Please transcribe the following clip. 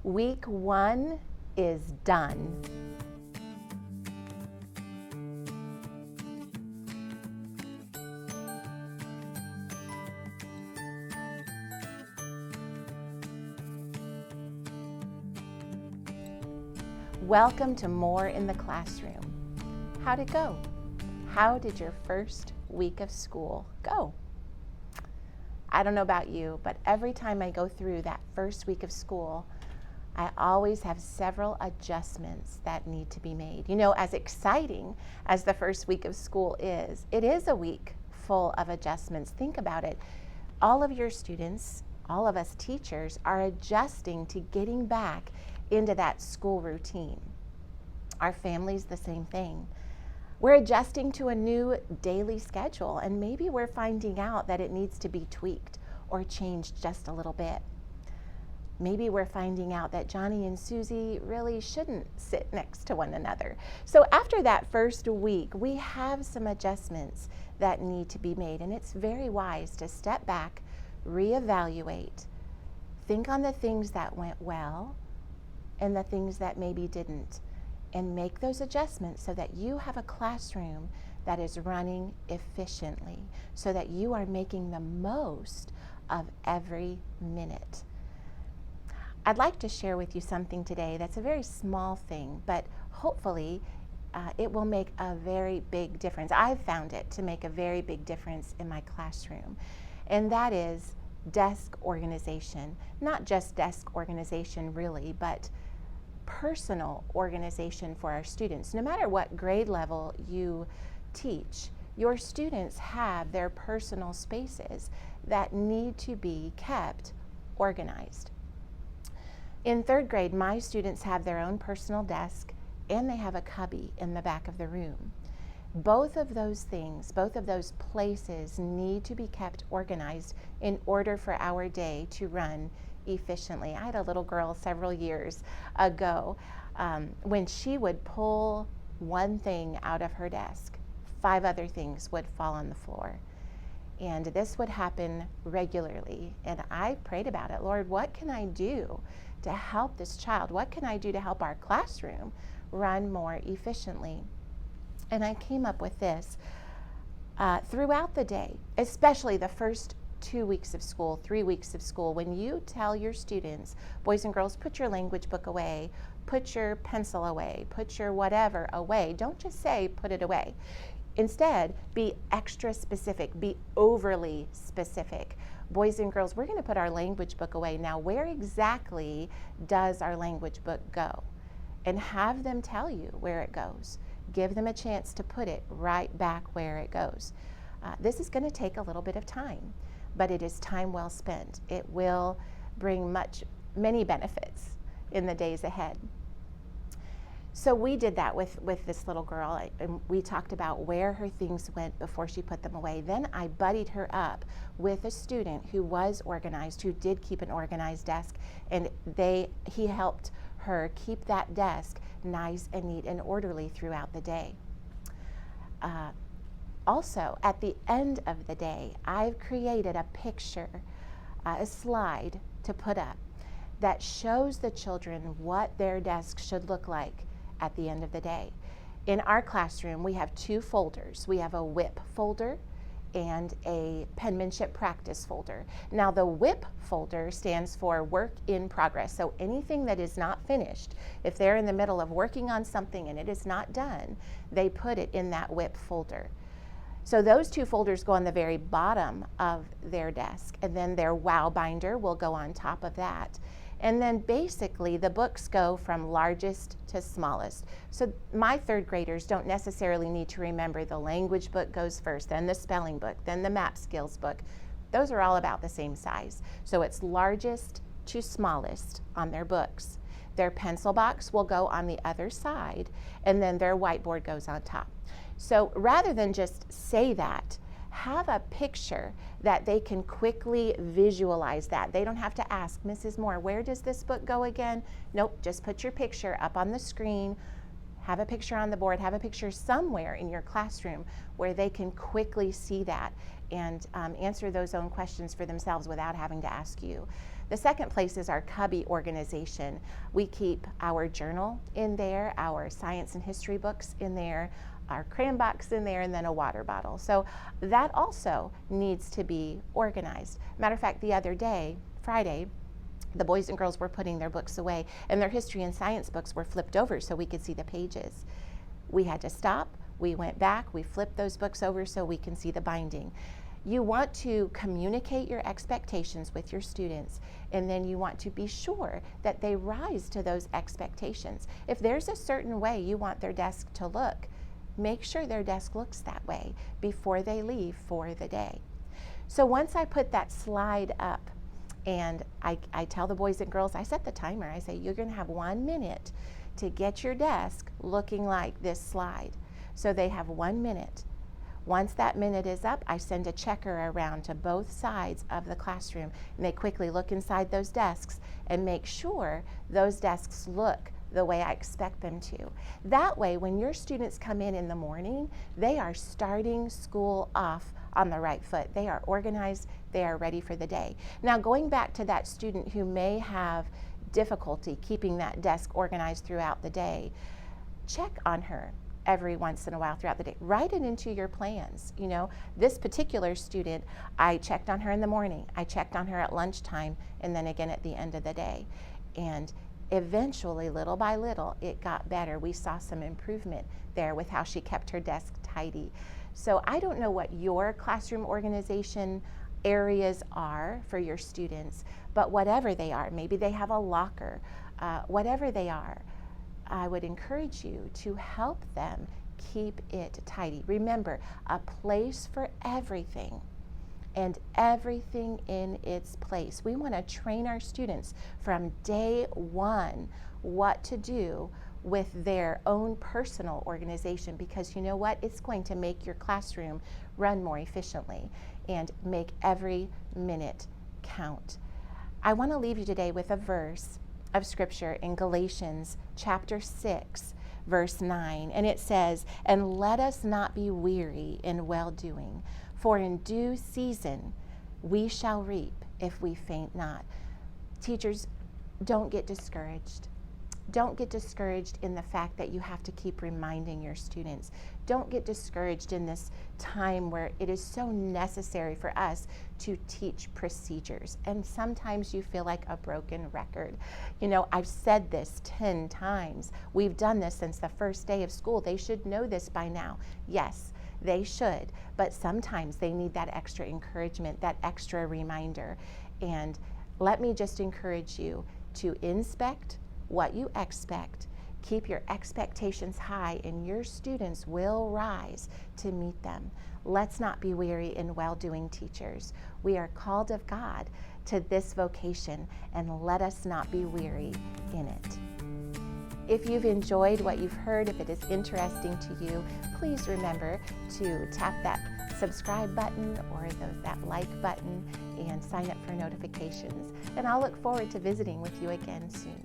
Week 1 is done. Welcome to More in the Classroom. How'd it go? How did your first week of school go? I don't know about you, but every time I go through that first week of school, I always have several adjustments that need to be made. You know, as exciting as the first week of school is, it is a week full of adjustments. Think about it. All of your students, all of us teachers are adjusting to getting back into that school routine. Our families, the same thing. We're adjusting to a new daily schedule, and maybe we're finding out that it needs to be tweaked or changed just a little bit. Maybe we're finding out that Johnny and Susie really shouldn't sit next to one another. So after that first week, we have some adjustments that need to be made, and it's very wise to step back, reevaluate, think on the things that went well and the things that maybe didn't, and make those adjustments so that you have a classroom that is running efficiently, so that you are making the most of every minute. I'd like to share with you something today that's a very small thing, but hopefully it will make a very big difference. I've found it to make a very big difference in my classroom, and that is desk organization. Not just desk organization really, but personal organization for our students. No matter what grade level you teach, your students have their personal spaces that need to be kept organized. In 3rd grade, my students have their own personal desk and they have a cubby in the back of the room. Both of those things, both of those places need to be kept organized in order for our day to run efficiently. I had a little girl several years ago when she would pull one thing out of her desk, 5 other things would fall on the floor. And this would happen regularly. And I prayed about it. Lord, what can I do to help this child? What can I do to help our classroom run more efficiently? And I came up with this. Throughout the day, especially the first 2 weeks of school, 3 weeks of school, when you tell your students, boys and girls, put your language book away, put your pencil away, put your whatever away, don't just say put it away. Instead, be extra specific, be overly specific. Boys and girls, we're going to put our language book away. Now, where exactly does our language book go? And have them tell you where it goes. Give them a chance to put it right back where it goes. This is going to take a little bit of time, but it is time well spent. It will bring many benefits in the days ahead. So we did that with this little girl, and we talked about where her things went before she put them away. Then I buddied her up with a student who was organized, who did keep an organized desk, and he helped her keep that desk nice and neat and orderly throughout the day. Also, at the end of the day, I've created a picture, a slide to put up that shows the children what their desk should look like at the end of the day. In our classroom, we have 2 folders. We have a WIP folder and a penmanship practice folder. Now, the WIP folder stands for work in progress. So anything that is not finished, if they're in the middle of working on something and it is not done, they put it in that WIP folder. So those 2 folders go on the very bottom of their desk, and then their WOW binder will go on top of that. And then basically the books go from largest to smallest. So my 3rd graders don't necessarily need to remember the language book goes first, then the spelling book, then the map skills book. Those are all about the same size. So it's largest to smallest on their books. Their pencil box will go on the other side, and then their whiteboard goes on top. So rather than just say that, have a picture that they can quickly visualize that. They don't have to ask, Mrs. Moore, where does this book go again? Nope, just put your picture up on the screen, have a picture on the board, have a picture somewhere in your classroom where they can quickly see that and answer those own questions for themselves without having to ask you. The second place is our cubby organization. We keep our journal in there, our science and history books in there, our crayon box in there, and then a water bottle. So that also needs to be organized. Matter of fact, the other day, Friday, the boys and girls were putting their books away, and their history and science books were flipped over so we could see the pages. We had to stop, we went back, we flipped those books over so we can see the binding. You want to communicate your expectations with your students, and then you want to be sure that they rise to those expectations. If there's a certain way you want their desk to look, make sure their desk looks that way before they leave for the day. So once I put that slide up, and I tell the boys and girls, I set the timer, I say, you're gonna have 1 minute to get your desk looking like this slide. So they have 1 minute. Once that minute is up, I send a checker around to both sides of the classroom, and they quickly look inside those desks and make sure those desks look the way I expect them to. That way, when your students come in the morning, they are starting school off on the right foot. They are organized, they are ready for the day. Now, going back to that student who may have difficulty keeping that desk organized throughout the day, check on her every once in a while throughout the day. Write it into your plans. You know, this particular student, I checked on her in the morning, I checked on her at lunchtime, and then again at the end of the day. And eventually, little by little, it got better. We saw some improvement there with how she kept her desk tidy. So I don't know what your classroom organization areas are for your students, but whatever they are, maybe they have a locker, whatever they are, I would encourage you to help them keep it tidy. Remember, a place for everything and everything in its place. We want to train our students from day one what to do with their own personal organization, because you know what? It's going to make your classroom run more efficiently and make every minute count. I want to leave you today with a verse of scripture in Galatians chapter 6, verse 9, and it says, "And let us not be weary in well-doing, for in due season we shall reap if we faint not." Teachers, don't get discouraged. Don't get discouraged in the fact that you have to keep reminding your students. Don't get discouraged in this time where it is so necessary for us to teach procedures. And sometimes you feel like a broken record. You know, I've said this 10 times. We've done this since the first day of school. They should know this by now. Yes, they should. But sometimes they need that extra encouragement, that extra reminder. And let me just encourage you to inspect what you expect, keep your expectations high, and your students will rise to meet them. Let's not be weary in well-doing, teachers. We are called of God to this vocation, and let us not be weary in it. If you've enjoyed what you've heard, if it is interesting to you, please remember to tap that subscribe button or that like button and sign up for notifications. And I'll look forward to visiting with you again soon.